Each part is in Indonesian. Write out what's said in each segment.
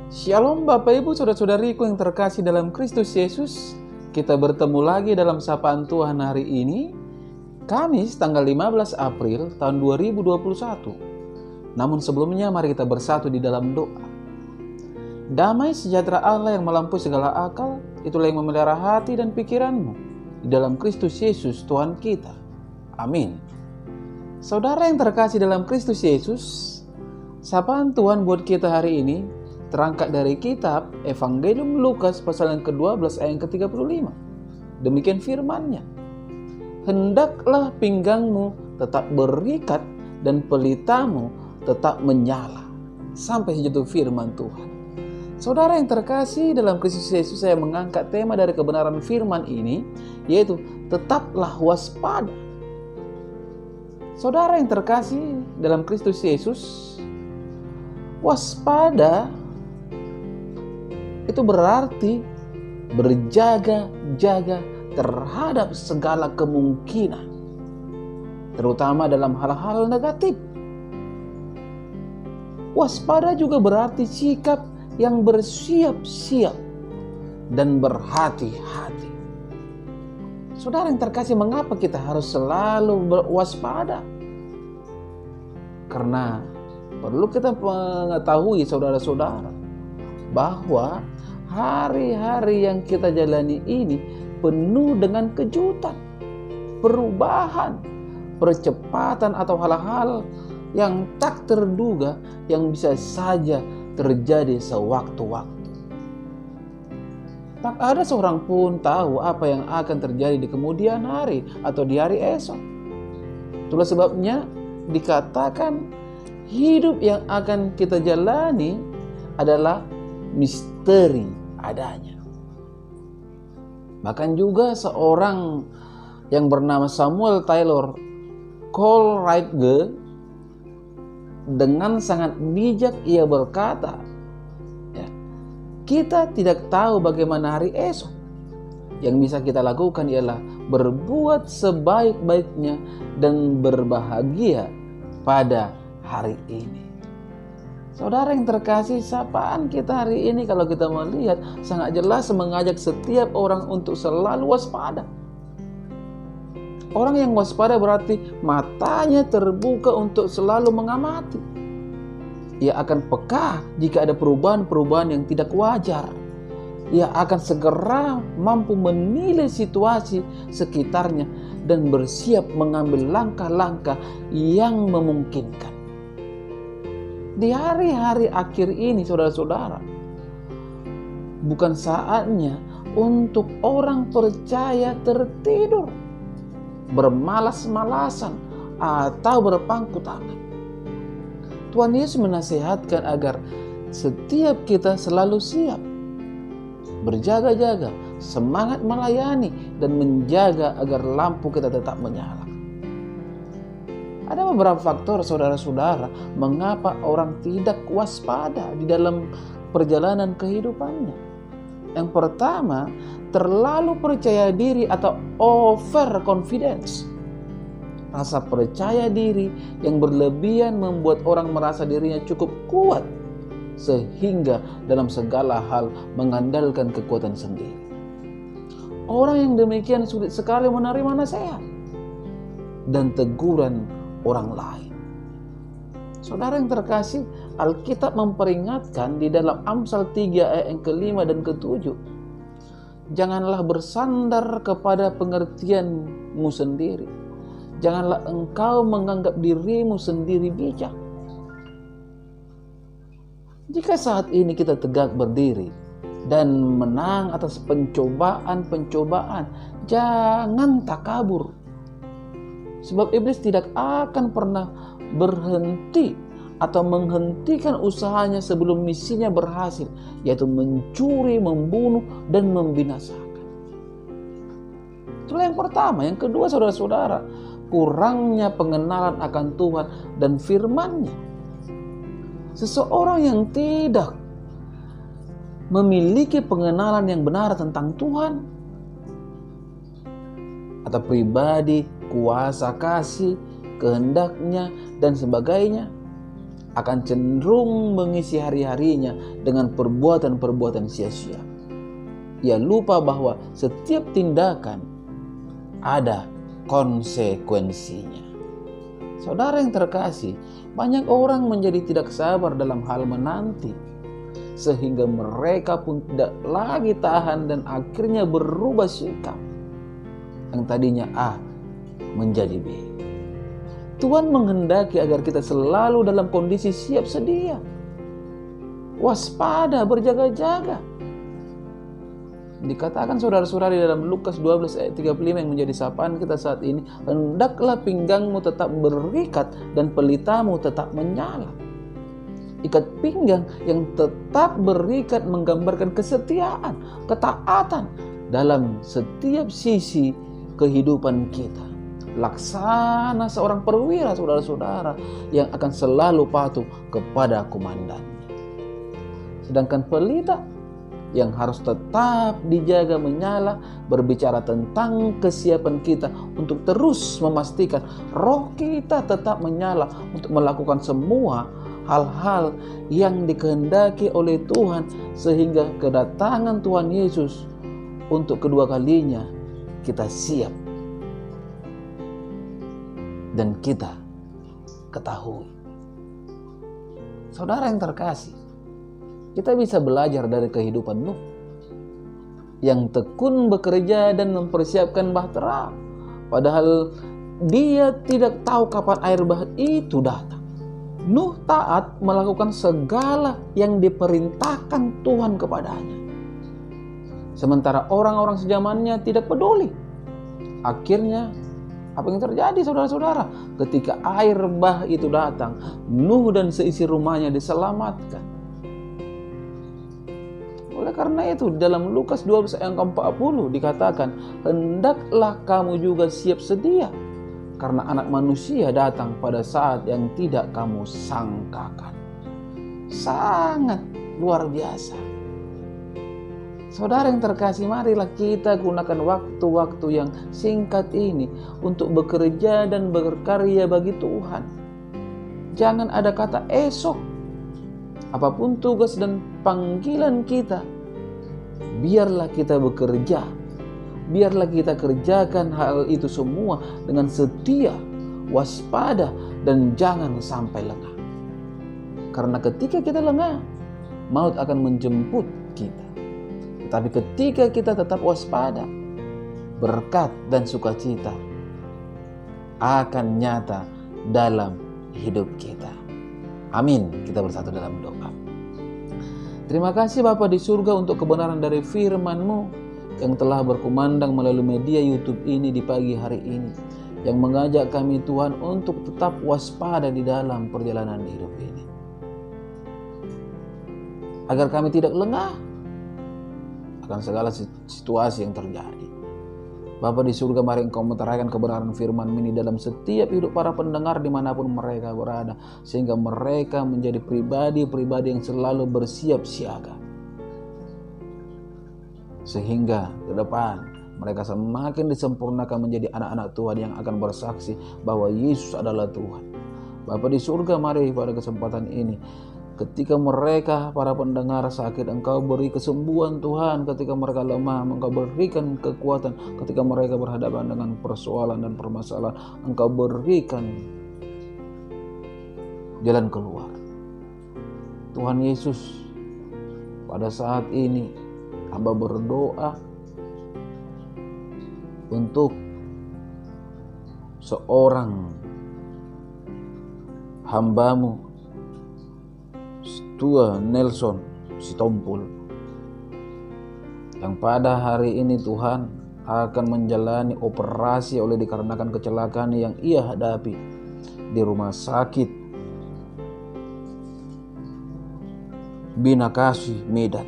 Shalom Bapak Ibu Saudara-saudariku yang terkasih dalam Kristus Yesus. Kita bertemu lagi dalam sapaan Tuhan hari ini, Kamis tanggal 15 April tahun 2021. Namun sebelumnya mari kita bersatu di dalam doa. Damai sejahtera Allah yang melampaui segala akal, itulah yang memelihara hati dan pikiranmu di dalam Kristus Yesus Tuhan kita. Amin. Saudara yang terkasih dalam Kristus Yesus, sapaan Tuhan buat kita hari ini terangkat dari kitab Evangelium Lukas pasal yang ke-12 ayat yang ke-35. Demikian firman-Nya. Hendaklah pinggangmu tetap berikat dan pelitamu tetap menyala. Sampai segitu firman Tuhan. Saudara yang terkasih dalam Kristus Yesus, saya mengangkat tema dari kebenaran firman ini, yaitu tetaplah waspada. Saudara yang terkasih dalam Kristus Yesus, waspada itu berarti berjaga-jaga terhadap segala kemungkinan, terutama dalam hal-hal negatif. Waspada juga berarti sikap yang bersiap-siap dan berhati-hati. Saudara yang terkasih, mengapa kita harus selalu berwaspada? Karena perlu kita mengetahui saudara-saudara bahwa hari-hari yang kita jalani ini penuh dengan kejutan, perubahan, percepatan atau hal-hal yang tak terduga yang bisa saja terjadi sewaktu-waktu. Tak ada seorang pun tahu apa yang akan terjadi di kemudian hari atau di hari esok. Itulah sebabnya dikatakan hidup yang akan kita jalani adalah misteri adanya. Bahkan juga seorang yang bernama Samuel Taylor Coleridge dengan sangat bijak ia berkata, kita tidak tahu bagaimana hari esok. Yang bisa kita lakukan ialah berbuat sebaik-baiknya dan berbahagia pada hari ini. Saudara yang terkasih, sapaan kita hari ini kalau kita melihat sangat jelas mengajak setiap orang untuk selalu waspada. Orang yang waspada berarti matanya terbuka untuk selalu mengamati. Ia akan peka jika ada perubahan-perubahan yang tidak wajar. Ia akan segera mampu menilai situasi sekitarnya dan bersiap mengambil langkah-langkah yang memungkinkan. Di hari-hari akhir ini saudara-saudara, bukan saatnya untuk orang percaya tertidur, bermalas-malasan, atau berpangku tangan. Tuhan Yesus menasihatkan agar setiap kita selalu siap, berjaga-jaga, semangat melayani, dan menjaga agar lampu kita tetap menyala. Ada beberapa faktor saudara-saudara mengapa orang tidak waspada di dalam perjalanan kehidupannya. Yang pertama, terlalu percaya diri atau overconfidence. Rasa percaya diri yang berlebihan membuat orang merasa dirinya cukup kuat sehingga dalam segala hal mengandalkan kekuatan sendiri. Orang yang demikian sulit sekali menerima nasihat dan teguran orang lain. Saudara yang terkasih, Alkitab memperingatkan di dalam Amsal 3 ayat yang ke-5 dan ke-7. Janganlah bersandar kepada pengertianmu sendiri. Janganlah engkau menganggap dirimu sendiri bijak. Jika saat ini kita tegak berdiri dan menang atas pencobaan-pencobaan, jangan takabur. Sebab iblis tidak akan pernah berhenti atau menghentikan usahanya sebelum misinya berhasil, yaitu mencuri, membunuh, dan membinasakan. Itulah yang pertama. Yang kedua saudara-saudara, kurangnya pengenalan akan Tuhan dan firman-Nya. Seseorang yang tidak memiliki pengenalan yang benar tentang Tuhan atau pribadi, kuasa kasih, kehendaknya, dan sebagainya, akan cenderung mengisi hari-harinya dengan perbuatan-perbuatan sia-sia. Ia lupa bahwa setiap tindakan ada konsekuensinya. Saudara yang terkasih, banyak orang menjadi tidak sabar dalam hal menanti, sehingga mereka pun tidak lagi tahan dan akhirnya berubah sikap. Yang tadinya A menjadi B. Tuhan menghendaki agar kita selalu dalam kondisi siap sedia, waspada, berjaga-jaga. Dikatakan saudara-saudari dalam Lukas 12 ayat 35 yang menjadi sapaan kita saat ini, hendaklah pinggangmu tetap berikat dan pelitamu tetap menyala. Ikat pinggang yang tetap berikat menggambarkan kesetiaan, ketaatan dalam setiap sisi kehidupan kita. Laksana seorang perwira, saudara-saudara, yang akan selalu patuh kepada komandannya. Sedangkan pelita yang harus tetap dijaga menyala, berbicara tentang kesiapan kita untuk terus memastikan roh kita tetap menyala untuk melakukan semua hal-hal yang dikehendaki oleh Tuhan, sehingga kedatangan Tuhan Yesus untuk kedua kalinya kita siap dan kita ketahui. Saudara yang terkasih, kita bisa belajar dari kehidupan Nuh yang tekun bekerja dan mempersiapkan bahtera, padahal dia tidak tahu kapan air bah itu datang. Nuh taat melakukan segala yang diperintahkan Tuhan kepadanya, sementara orang-orang sejamannya tidak peduli. Akhirnya apa yang terjadi, saudara-saudara? Ketika air bah itu datang, Nuh dan seisi rumahnya diselamatkan. Oleh karena itu dalam Lukas 12 ayat 40 dikatakan, hendaklah kamu juga siap sedia, karena anak manusia datang pada saat yang tidak kamu sangkakan. Sangat luar biasa. Saudara yang terkasih, marilah kita gunakan waktu-waktu yang singkat ini untuk bekerja dan berkarya bagi Tuhan. Jangan ada kata esok. Apapun tugas dan panggilan kita, biarlah kita bekerja. Biarlah kita kerjakan hal itu semua dengan setia, waspada, dan jangan sampai lengah. Karena ketika kita lengah, maut akan menjemput kita. Tapi ketika kita tetap waspada, berkat dan sukacita akan nyata dalam hidup kita. Amin. Kita bersatu dalam doa. Terima kasih Bapa di surga untuk kebenaran dari firman-Mu yang telah berkumandang melalui media YouTube ini di pagi hari ini, yang mengajak kami Tuhan untuk tetap waspada di dalam perjalanan hidup ini, agar kami tidak lengah akan segala situasi yang terjadi. Bapa di surga, mari Engkau meteraikan kebenaran firman ini dalam setiap hidup para pendengar dimanapun mereka berada, sehingga mereka menjadi pribadi-pribadi yang selalu bersiap siaga, sehingga ke depan mereka semakin disempurnakan menjadi anak-anak Tuhan yang akan bersaksi bahwa Yesus adalah Tuhan. Bapa di surga, mari pada kesempatan ini, ketika mereka para pendengar sakit, Engkau beri kesembuhan Tuhan. Ketika mereka lemah, Engkau berikan kekuatan. Ketika mereka berhadapan dengan persoalan dan permasalahan, Engkau berikan jalan keluar. Tuhan Yesus, pada saat ini hamba berdoa untuk seorang hamba-Mu, Tua Nelson Sitompul, yang pada hari ini Tuhan akan menjalani operasi oleh dikarenakan kecelakaan yang ia hadapi di rumah sakit Bina Kasih, Medan,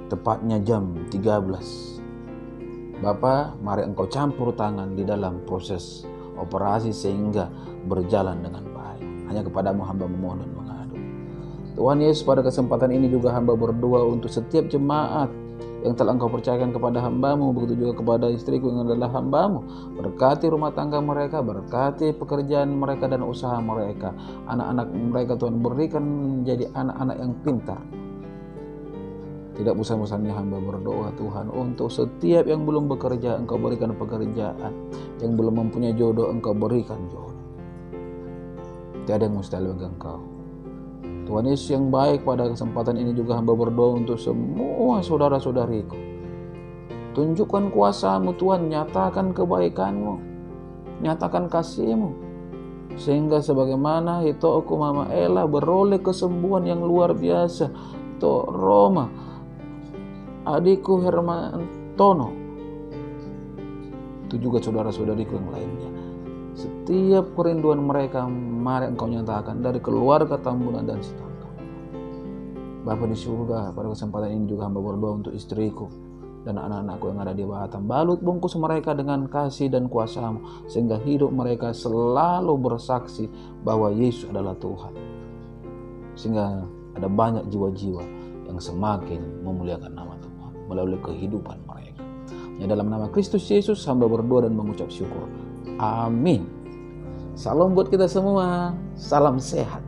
tepatnya jam 13. Bapa, mari Engkau campur tangan di dalam proses operasi sehingga berjalan dengan baik. Hanya kepadamu hamba memohon dan mengadu. Tuhan Yesus, pada kesempatan ini juga hamba berdoa untuk setiap jemaat yang telah Engkau percayakan kepada hamba-Mu, begitu juga kepada istriku yang adalah hamba-Mu. Berkati rumah tangga mereka, berkati pekerjaan mereka dan usaha mereka. Anak-anak mereka Tuhan berikan menjadi anak-anak yang pintar. Tidak bosan-bosannya hamba berdoa Tuhan untuk setiap yang belum bekerja, Engkau berikan pekerjaan. Yang belum mempunyai jodoh, Engkau berikan jodoh. Tiada yang mustahil bagi Engkau. Tuhan Yesus yang baik, pada kesempatan ini juga hamba berdoa untuk semua saudara-saudariku. Tunjukkan kuasa-Mu Tuhan, nyatakan kebaikan-Mu, nyatakan kasih-Mu, sehingga sebagaimana hitoku Mama Ella beroleh kesembuhan yang luar biasa, Tok Roma, adikku Hermantono, itu juga saudara-saudariku yang lainnya. Setiap kerinduan mereka, mari Engkau nyatakan dari keluarga Tambunan dan Setangkap. Bapa di surga, pada kesempatan ini juga hamba berdoa untuk istriku dan anak-anakku yang ada di Batam. Balut bungkus mereka dengan kasih dan kuasa-Mu, sehingga hidup mereka selalu bersaksi bahwa Yesus adalah Tuhan. Sehingga ada banyak jiwa-jiwa yang semakin memuliakan nama Tuhan melalui kehidupan mereka. Ya, dalam nama Kristus Yesus hamba berdoa dan mengucap syukur. Amin. Salam buat kita semua. Salam sehat.